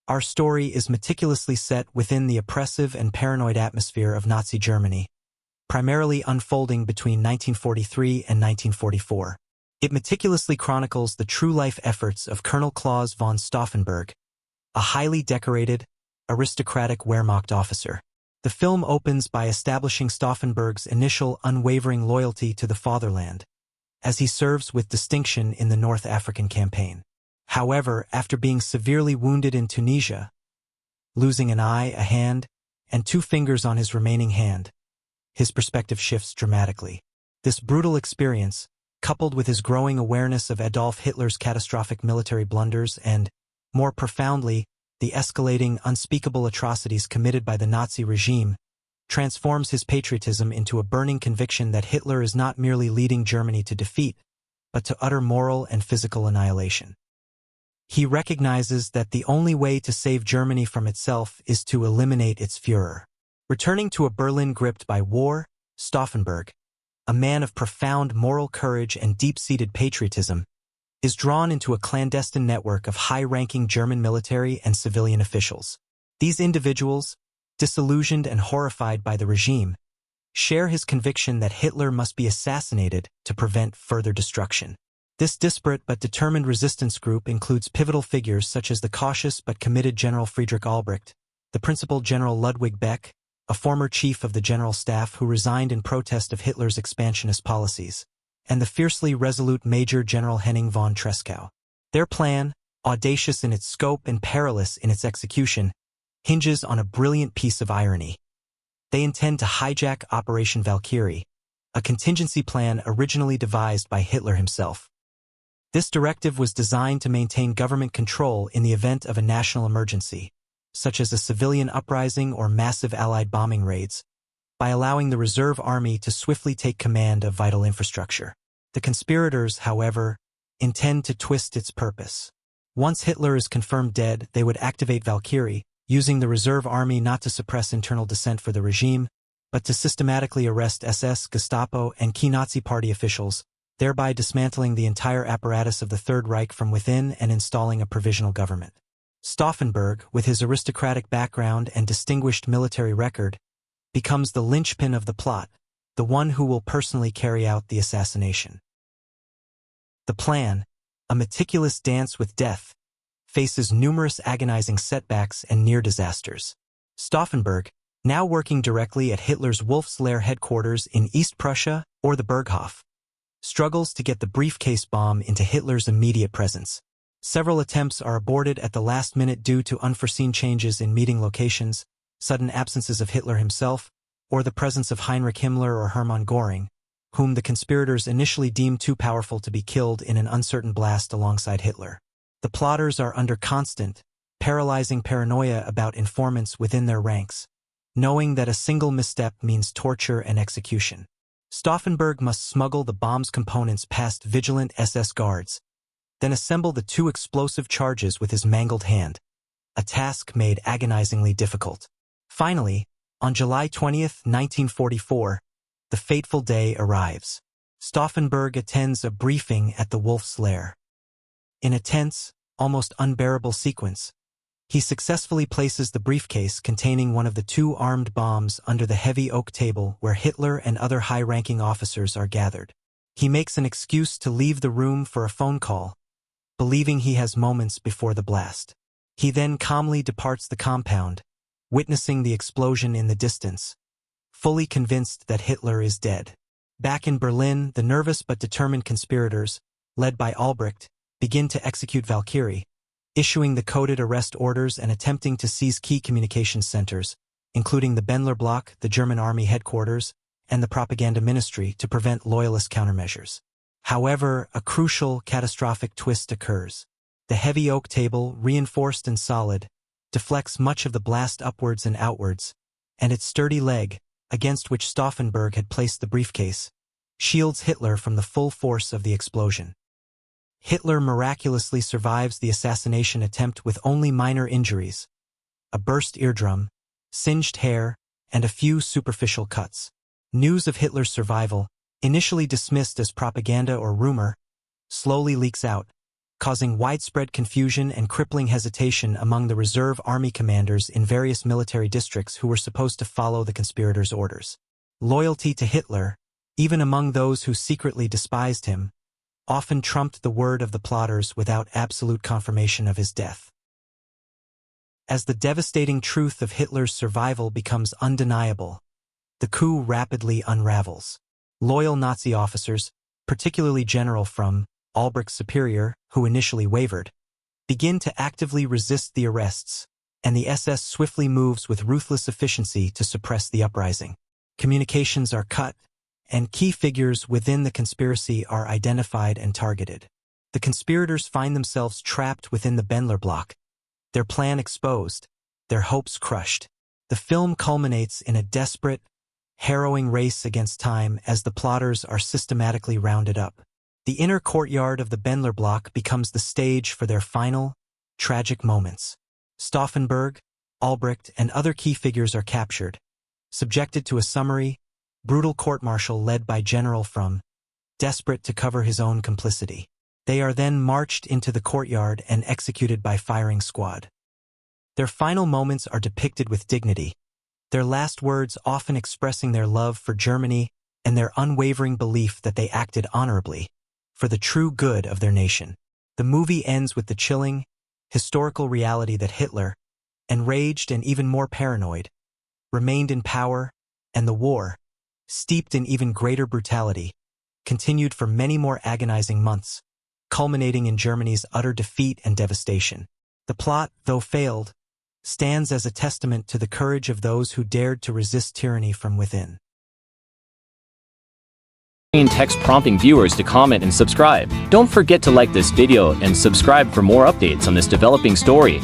Our story is meticulously set within the oppressive and paranoid atmosphere of Nazi Germany, primarily unfolding between 1943 and 1944. It meticulously chronicles the true-life efforts of Colonel Claus von Stauffenberg, a highly decorated, aristocratic Wehrmacht officer. The film opens by establishing Stauffenberg's initial unwavering loyalty to the fatherland, as he serves with distinction in the North African campaign. However, after being severely wounded in Tunisia, losing an eye, a hand, and 2 fingers on his remaining hand, his perspective shifts dramatically. This brutal experience, coupled with his growing awareness of Adolf Hitler's catastrophic military blunders and, more profoundly, the escalating, unspeakable atrocities committed by the Nazi regime, transforms his patriotism into a burning conviction that Hitler is not merely leading Germany to defeat, but to utter moral and physical annihilation. He recognizes that the only way to save Germany from itself is to eliminate its Führer. Returning to a Berlin gripped by war, Stauffenberg, a man of profound moral courage and deep-seated patriotism, is drawn into a clandestine network of high-ranking German military and civilian officials. These individuals, disillusioned and horrified by the regime, share his conviction that Hitler must be assassinated to prevent further destruction. This disparate but determined resistance group includes pivotal figures such as the cautious but committed General Friedrich Albrecht, the principal General Ludwig Beck, a former chief of the General Staff who resigned in protest of Hitler's expansionist policies, and the fiercely resolute Major General Henning von Treschow. Their plan, audacious in its scope and perilous in its execution, hinges on a brilliant piece of irony. They intend to hijack Operation Valkyrie, a contingency plan originally devised by Hitler himself. This directive was designed to maintain government control in the event of a national emergency, such as a civilian uprising or massive Allied bombing raids, by allowing the reserve army to swiftly take command of vital infrastructure. The conspirators, however, intend to twist its purpose. Once Hitler is confirmed dead, they would activate Valkyrie, using the reserve army not to suppress internal dissent for the regime, but to systematically arrest SS, Gestapo, and key Nazi Party officials, thereby dismantling the entire apparatus of the Third Reich from within and installing a provisional government. Stauffenberg, with his aristocratic background and distinguished military record, becomes the linchpin of the plot, the one who will personally carry out the assassination. The plan, a meticulous dance with death, faces numerous agonizing setbacks and near disasters. Stauffenberg, now working directly at Hitler's Wolf's Lair headquarters in East Prussia or the Berghof, struggles to get the briefcase bomb into Hitler's immediate presence. Several attempts are aborted at the last minute due to unforeseen changes in meeting locations, sudden absences of Hitler himself, or the presence of Heinrich Himmler or Hermann Göring, whom the conspirators initially deemed too powerful to be killed in an uncertain blast alongside Hitler. The plotters are under constant, paralyzing paranoia about informants within their ranks, knowing that a single misstep means torture and execution. Stauffenberg must smuggle the bomb's components past vigilant SS guards, then assemble the 2 explosive charges with his mangled hand, a task made agonizingly difficult. Finally, on July 20, 1944, the fateful day arrives. Stauffenberg attends a briefing at the Wolf's Lair. In a tense, almost unbearable sequence, he successfully places the briefcase containing one of the 2 armed bombs under the heavy oak table where Hitler and other high-ranking officers are gathered. He makes an excuse to leave the room for a phone call, believing he has moments before the blast. He then calmly departs the compound, witnessing the explosion in the distance, fully convinced that Hitler is dead. Back in Berlin, the nervous but determined conspirators, led by Albrecht, begin to execute Valkyrie, issuing the coded arrest orders and attempting to seize key communications centers, including the Bendler Block, the German Army headquarters, and the propaganda ministry to prevent loyalist countermeasures. However, a crucial, catastrophic twist occurs. The heavy oak table, reinforced and solid, deflects much of the blast upwards and outwards, and its sturdy leg, against which Stauffenberg had placed the briefcase, shields Hitler from the full force of the explosion. Hitler miraculously survives the assassination attempt with only minor injuries, a burst eardrum, singed hair, and a few superficial cuts. News of Hitler's survival, initially dismissed as propaganda or rumor, slowly leaks out, causing widespread confusion and crippling hesitation among the reserve army commanders in various military districts who were supposed to follow the conspirators' orders. Loyalty to Hitler, even among those who secretly despised him, often trumped the word of the plotters without absolute confirmation of his death. As the devastating truth of Hitler's survival becomes undeniable, the coup rapidly unravels. Loyal Nazi officers, particularly General from Albrecht's superior, who initially wavered, begin to actively resist the arrests, and the SS swiftly moves with ruthless efficiency to suppress the uprising. Communications are cut, and key figures within the conspiracy are identified and targeted. The conspirators find themselves trapped within the Bendler block, their plan exposed, their hopes crushed. The film culminates in a desperate, harrowing race against time as the plotters are systematically rounded up. The inner courtyard of the Bendler block becomes the stage for their final, tragic moments. Stauffenberg, Albrecht, and other key figures are captured, subjected to a summary, brutal court-martial led by General from, desperate to cover his own complicity. They are then marched into the courtyard and executed by firing squad. Their final moments are depicted with dignity, their last words often expressing their love for Germany and their unwavering belief that they acted honorably, for the true good of their nation. The movie ends with the chilling, historical reality that Hitler, enraged and even more paranoid, remained in power, and the war, steeped in even greater brutality, continued for many more agonizing months, culminating in Germany's utter defeat and devastation. The plot, though failed, stands as a testament to the courage of those who dared to resist tyranny from within. Text prompting viewers to comment and subscribe. Don't forget to like this video and subscribe for more updates on this developing story.